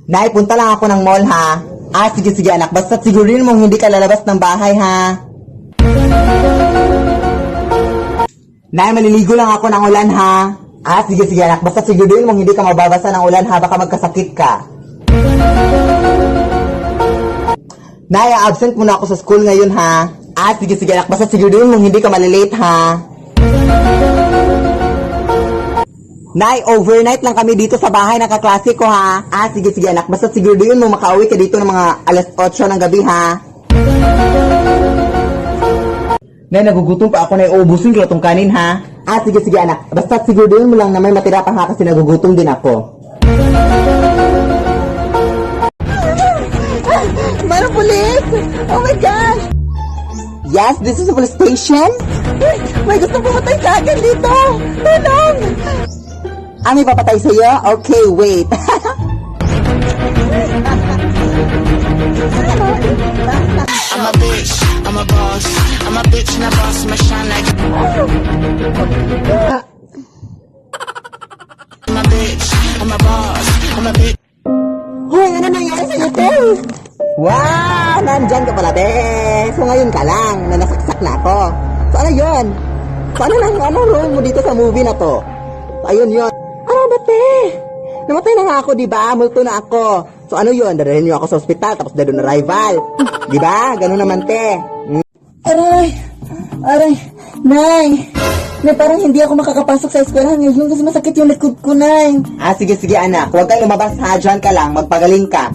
Nay, punta lang ako ng mall, ha? Sige anak. Basta sigurin mong hindi ka lalabas ng bahay, ha? Nay, maliligo lang ako ng ulan, ha? Sige anak. Basta sigurin mong hindi ka mababasa ng ulan, ha? Baka magkasakit ka. Nay, absent muna ako sa school ngayon, ha? Sige anak. Basta sigurin mong hindi ka malilate, ha? Nay, overnight lang kami dito sa bahay ng kaklase ko, ha? Sige anak. Basta sigurin mo makauwi ka dito ng mga alas 8 ng gabi, ha? Nay, nagugutom pa ako na iubusin ko itong kanin, ha? Sige anak. Basta sigurin mo lang na may matira pa, ha? Kasi nagugutom din ako. Mara pulis! Oh my gosh! Yes, this is a police station? May gusto pumatay sa akin dito! Tulong! May papatay sa'yo? Okay, wait. I'm a bitch, I'm a boss. I'm a bitch and a boss, I'm a shine like. I'm a bitch, I'm a boss. I'm a bitch. Hoy, ano nangyari sa'yo, te? Wow, nandyan ka pala, te. So ngayon ka lang, na nasaksak na ako. So ano yun? So anong role mo dito sa movie na to? So ayun yun. Ano ba, te? Namatay na nga ako, di ba? Multo na ako. So ano yun? Dadahin niyo ako sa ospital, tapos dadun na rival. Di ba? Ganun naman, te. Aray! Nay! Nay, parang hindi ako makakapasok sa eskwelahan ngayon kasi masakit yung likod ko, Nay. Sige anak. Huwag kang lumabas, ha? Diyan ka lang. Magpagaling ka.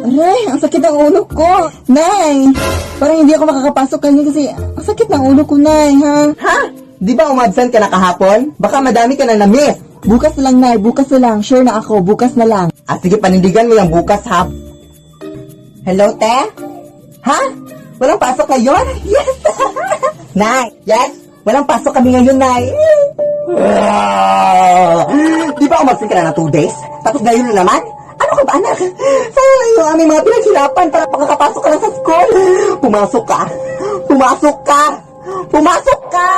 Aray, ang sakit ng ulo ko. Nay! Parang hindi ako makakapasok ngayon kasi ang sakit ng ulo ko, Nay, ha? Ha? Di ba umabsent ka na kahapon? Baka madami ka na na-miss. Bukas na lang, Nay. Bukas na lang. Sure na ako. Bukas na lang. Sige, panindigan mo yung bukas, ha? Hello, te? Ha? Walang pasok ngayon? Yes! Nay, yes? Walang pasok kami ngayon, Nay. Di ba umabsent ka na ng 2 days? Tapos ngayon na naman? Ano ka ba, anak? Sayang na yung aming mga pinaghirapan para makakapasok ka na sa school. Pumasok ka! Pumasok ka! Pumasok ka!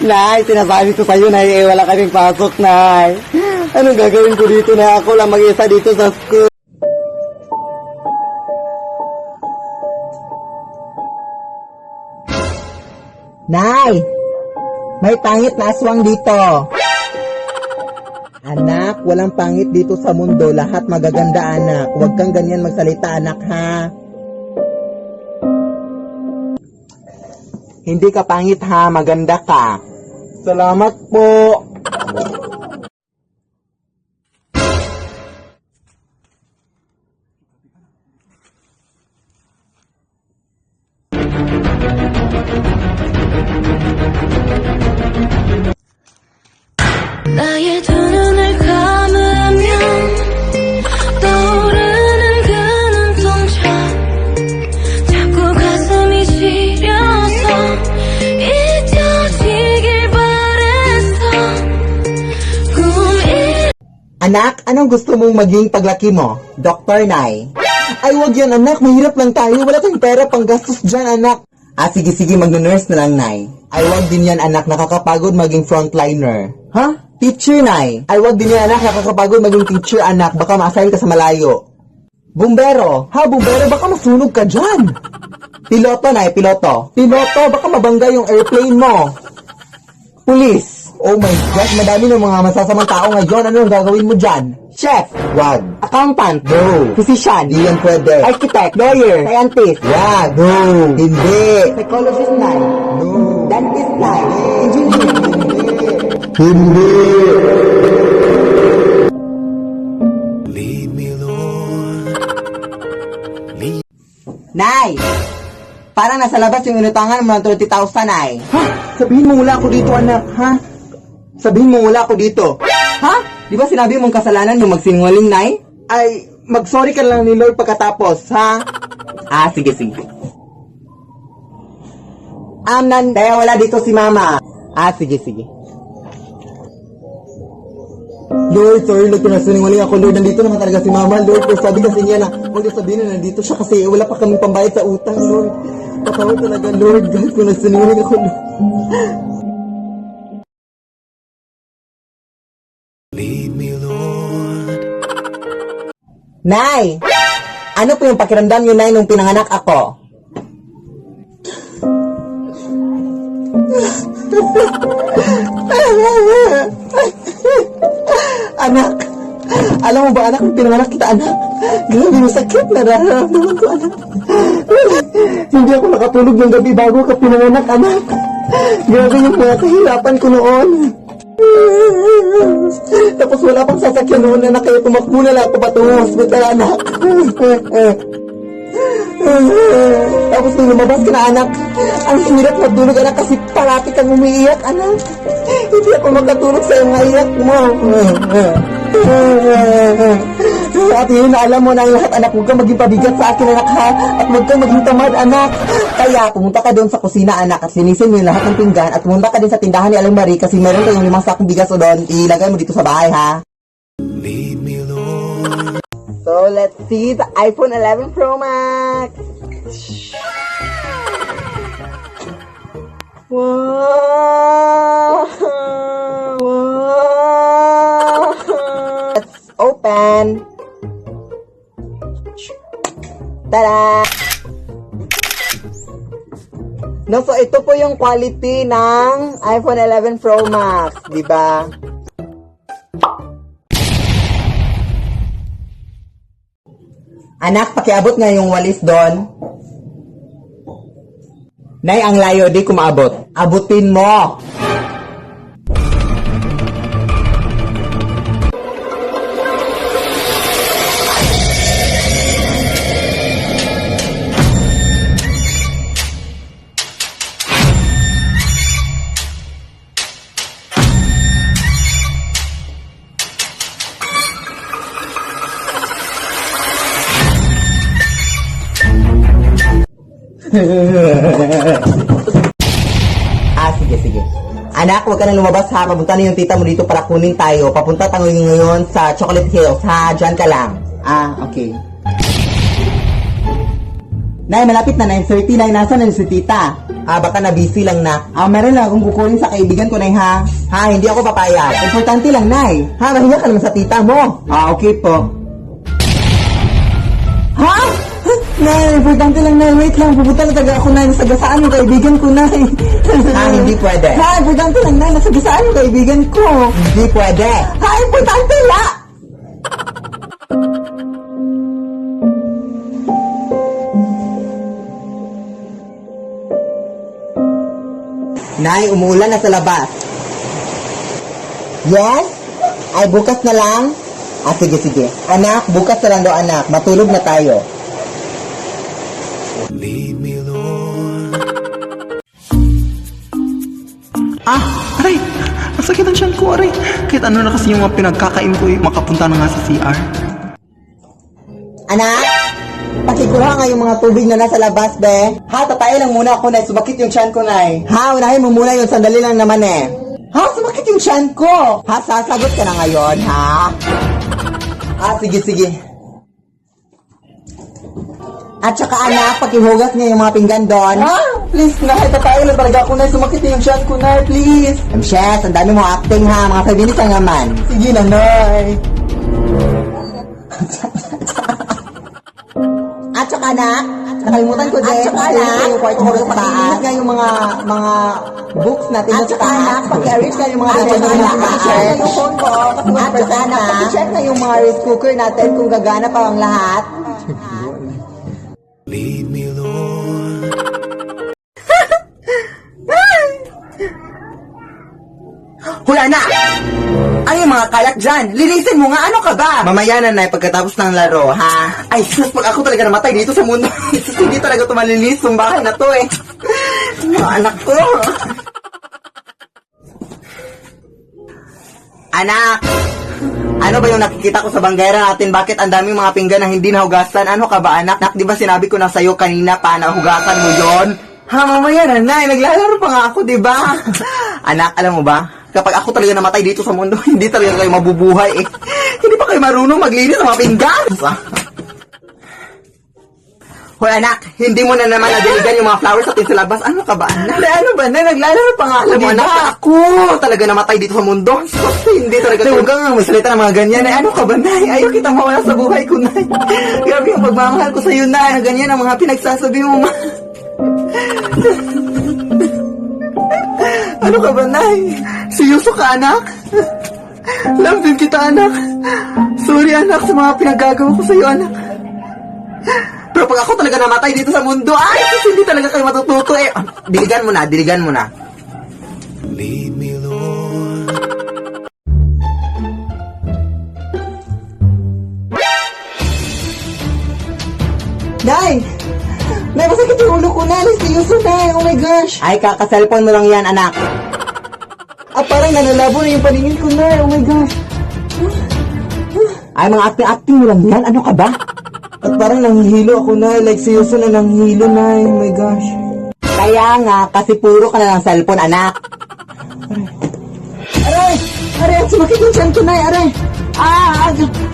Nay, sinasabi ko sa'yo, Nay, wala kaming pasok, Nay. Anong gagawin ko dito na ako lang mag-isa dito sa school? Nay, may pangit na aswang dito. Anak, walang pangit dito sa mundo. Lahat magaganda, anak. Huwag kang ganyan magsalita, anak, ha? Hindi ka pangit, ha? Maganda ka. Salamat po. 나의 두 눈을 감으면 떠오르는 그 눈동자 자꾸 가슴이 시려서 잊혀지길 바랬어 Anak, anong gusto mong maging paglaki mo? Dr. Nay. Ay, wag yan, anak. Mahirap lang tayo. Wala tayong pera pang gastos dyan, anak. Sige, mag-nurse na lang, Nay. Ay, wag din yan, anak. Nakakapagod maging frontliner. Ha? Teacher, Nay. Ay, wag din yan, anak. Nakakapagod maging teacher, anak. Baka ma-assign ka sa malayo. Bumbero. Bumbero. Baka masunog ka dyan. Piloto, Nay. Piloto. Baka mabangga yung airplane mo. Police. Oh my God, madami ng mga masasamang tao ngayon. Ano ang gagawin mo dyan? Chef. Wag. Accountant. No. Physician. Di yan pwede. Architect. Lawyer. Scientist. Wag. No. Hindi. Psychologist, Nay. No. Dentist, Nay. Engineer. Hindi. Lead me, Lord. Nay! Parang nasa labas yung inutangan mo ng 20,000, Nay. Ha? Sabihin mo wala ako dito, anak, ha? Sabihin mo wala ako dito. Ha? Di ba sinabi mong kasalanan yung magsinungaling, Nay? Ay, mag-sorry ka lang ni Lord pagkatapos, ha? Sige. Kaya wala dito si Mama. Sige. Lord, sorry, Lord, kung nasinungaling ako, Lord, nandito naman talaga si Mama, Lord, pero sabi kasi niya na, huwag niyo sabihin na nandito siya kasi wala pa kaming pambayad sa utang, Lord. Patawad talaga, Lord, guys, kung nasinungaling ako, Lord. Nay! Ano po yung pakiramdam niyo, Nay, nung pinanganak ako? Anak! Alam mo ba, anak, nung pinanganak kita, anak? Grabe yung sakit na nararamdaman ko, anak. Hindi ako nakatulog ng gabi bago ka pinanganak, anak. Grabe yung mga kahirapan ko noon. Tapos wala pang sasakyan noon, anak, kaya tumakbo na lang ako patungo hospital, anak. Tapos nung lumabas ka na, anak, ang hirap matulog, anak, kasi parati kang umiiyak, anak. Hindi ako makatulog sa iyong iyak mo. At yun, alam mo na yung lahat, anak, huwag kang maging pabigat sa akin, anak, ha? At huwag kang maging tamad, anak. Kaya, pumunta ka doon sa kusina, anak, at linisin mo yung lahat ng pinggan, at pumunta ka din sa tindahan ni Aling Marie, kasi meron kayong 5 sakong bigas o doon, ilagay mo dito sa bahay, ha? So, let's see the iPhone 11 Pro Max. Wow! Wow! Let's open. Tada! No, so ito po yung quality ng iPhone 11 Pro Max, di ba? Anak, pakiabot nga yung walis doon. Nay, ang layo, di kumaabot. Abutin mo! Sige. Anak, huwag ka na lumabas, ha. Papunta na yung tita mo dito para kunin tayo. Papunta tayo ngayon sa Chocolate Hills, ha. Diyan ka lang. Okay. Nay, malapit na 9:30. Nay, nasa na si tita? Baka na busy lang na. Meron lang akong kukunin sa kaibigan ko, Nay, ha. Hindi ako papayag. Importante lang, Nay. Mahiya ka naman sa tita mo. Okay po. Nay, importante lang, Nay. Wait lang, pupunta na taga ako, Nay. Nasagasaan yung kaibigan ko, Nay. Hindi pwede. Importante lang, Nay. Nasagasaan yung kaibigan ko. Hindi pwede. Importante lang. Nay, umuulan na sa labas. Yes? Ay, bukas na lang? Sige. Anak, bukas na lang daw, anak. Matulog na tayo. Aray! Ang sakit ang tiyan ko, aray. Kahit ano na kasi yung mga pinagkakain ko, makapunta na nga sa CR. Anak, pakikuha nga yung mga tubig na nasa labas, be. Tatayo lang muna ako, Nay. Sumakit yung tiyan ko, Nay. Unahin mo muna yun. Sandali lang naman, eh. Sumakit yung tiyan ko. Sasagot ka na ngayon, ha? Sige. At saka, anak, pakihugas niya yung mga pinggan doon. Please, Nay. Tatayo lang talaga ako, Nay. Sumakit yung tiyan ko, Nay. Please. Shes, ang dami mo acting, ha. Mga 5 minutes lang naman. Sige na, Nay. At saka, anak, nakalimutan ko din. At saka, anak, yung kwarto ko sa taas. Nga yung mga books natin sa taas. At saka, anak, paki-arrange nga yung mga books natin sa taas. At yung phone ko. At saka, anak, paki-check na yung mga rice cooker natin kung gagana pa ang lahat. Leave me alone. Hula na! Ano yung mga kalat dyan? Linisin mo nga, ano ka ba? Mamaya na, Nay, pagkatapos ng laro, ha? Ay, sus, pag ako talaga namatay dito sa mundo, sus, hindi talaga ito malinis, yung bahay na to, eh. Mga anak ko. Anak! Ano ba yung nakikita ko sa banggera natin? Bakit ang daming mga pinggan na hindi nahugasan? Ano ka ba, anak? Di ba sinabi ko na sa'yo kanina pa na hugasan mo yon? Mamaya na, Nay. Naglalaro pa nga ako, di ba? Anak, alam mo ba? Kapag ako talaga namatay dito sa mundo, hindi talaga kayo mabubuhay, eh. Hindi pa kayo marunong maglinis ng mga pinggan. Hoy anak, hindi mo na naman nadiligan yung mga flowers natin sa labas. Ano ka ba, anak? Ano ba, na? Naglalaro pa nga ako, anak. Ako talaga namatay dito sa mundo. Hindi talaga. Huwag kang magsalita ng mga ganyan. Ay, ano ka ba, Nay? Ayaw kitang mawala sa buhay ko, Nay. Grabe yung pagmamahal ko sa'yo, Nay. Ganyan ang mga pinagsasabi mo, ma. Ano ka ba, Nay? Seryoso ka, anak? Love din kita, anak. Sorry, anak, sa mga pinaggagawa ko sa'yo, anak. Pero pag ako talaga namatay dito sa mundo, ay, hindi talaga kayo matututo eh. Diligan mo na, diligan mo na. Lead me, Lord. Nay! Nay, masakit yung ulo ko, Nay. Seryoso, Nay. Oh my gosh. Ay, kaka-cellphone mo lang yan, anak. Parang nanalabo na yung paningin ko, Nay. Oh my gosh. Ay, mga acting-acting mo lang yan. Ano ka ba? At parang nanghihilo ako, Nay. Like, seryoso na nanghihilo, Nay. Oh my gosh. Kaya nga, kasi puro ka na ng cellphone, anak. Aray! Aray! At sumakit yung tiyan ko, Nay. Aray!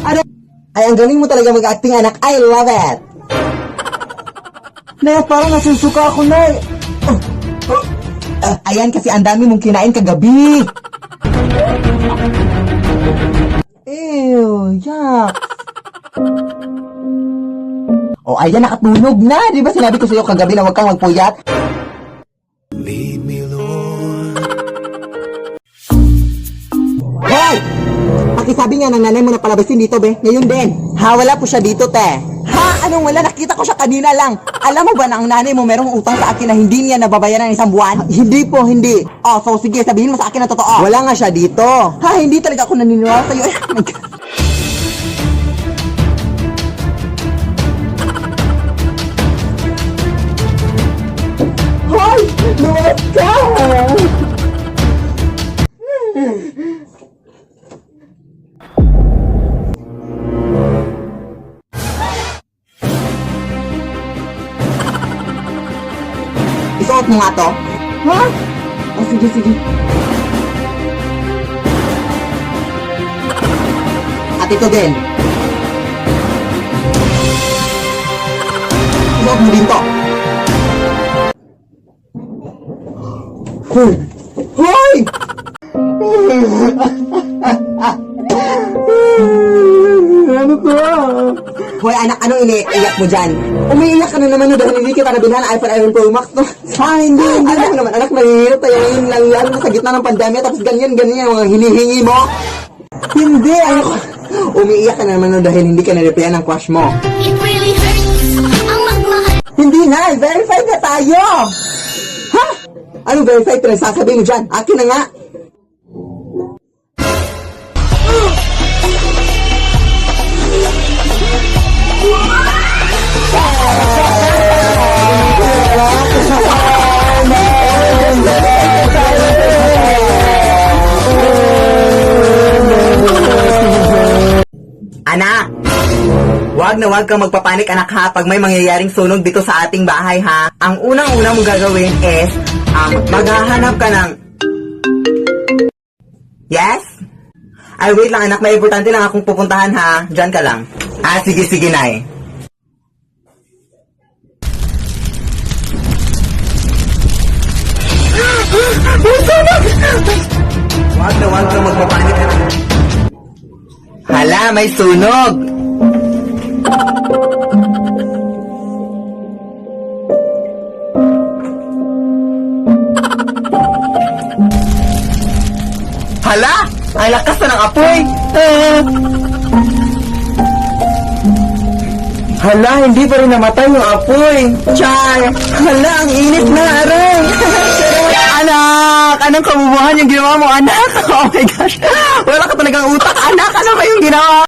Aray! Ay, ang galing mo talaga mag-acting, anak. I love it. Nay, at parang nasusuka ako, Nay. Ayan, kasi ang dami mong kinain kagabi. Ew, yuck. O, ayan, nakatunog na. Di ba sinabi ko sa'yo kagabi na huwag kang magpuyat? Lead me, Lord. Hoy! Pakisabi nga ng nanay mo na palabasin dito, be. Ngayon din. Ha, wala po siya dito, te. Ha? Anong wala? Nakita ko siya kanina lang. Alam mo ba na ang nanay mo merong utang sa akin na hindi niya nababayaran ng isang buwan? Hindi po, hindi. Oh, so sige, sabihin mo sa akin na totoo. Wala nga siya dito. Ha, hindi talaga ako naniniwala sa'yo. Oh my God. Hoy! Luwas ka! Isuot mo nga to. Ha? Oh, sige, sige. At ito din. Isuot mo din to. Hoy! Hoy! Ano to? Hoy anak, anong iniiyak mo dyan? Umiiyak ka na naman no dahil hindi kita nabilhan ng iPhone Pro Max no? Ha, hindi. Alam mo naman anak, mahirap tayo ngayon lang lalo na sa gitna ng pandemya tapos ganyan yung mga hinihingi mo. Hindi. Ayoko. Umiiyak ka na naman no dahil hindi ka na-replyan ng crush mo. It really hurts ang magmahal. Hindi na. Verified na tayo. Ha? Ano verify pinagsasabi mo dyan? Akin na nga. Anak, wag na wag kang magpapanik anak ha pag may mangyayaring sunog dito sa ating bahay ha. Ang unang-unang mong gagawin is maghahanap ka ng... Yes? Ay wait lang anak, may importante lang akong pupuntahan ha. Diyan ka lang. Ah sige sige nay. Wag na wag kang magpapanik anak. Hala, may sunog! Hala! Ang lakas na ng apoy! Hala, hindi pa rin namatay yung apoy! Char! Hala, ang init na, aray! Anak! Anong kabubuhan yung ginawa mo, anak? Oh my gosh! Wala ka talagang utak, anak! Ano ba yung ginawa?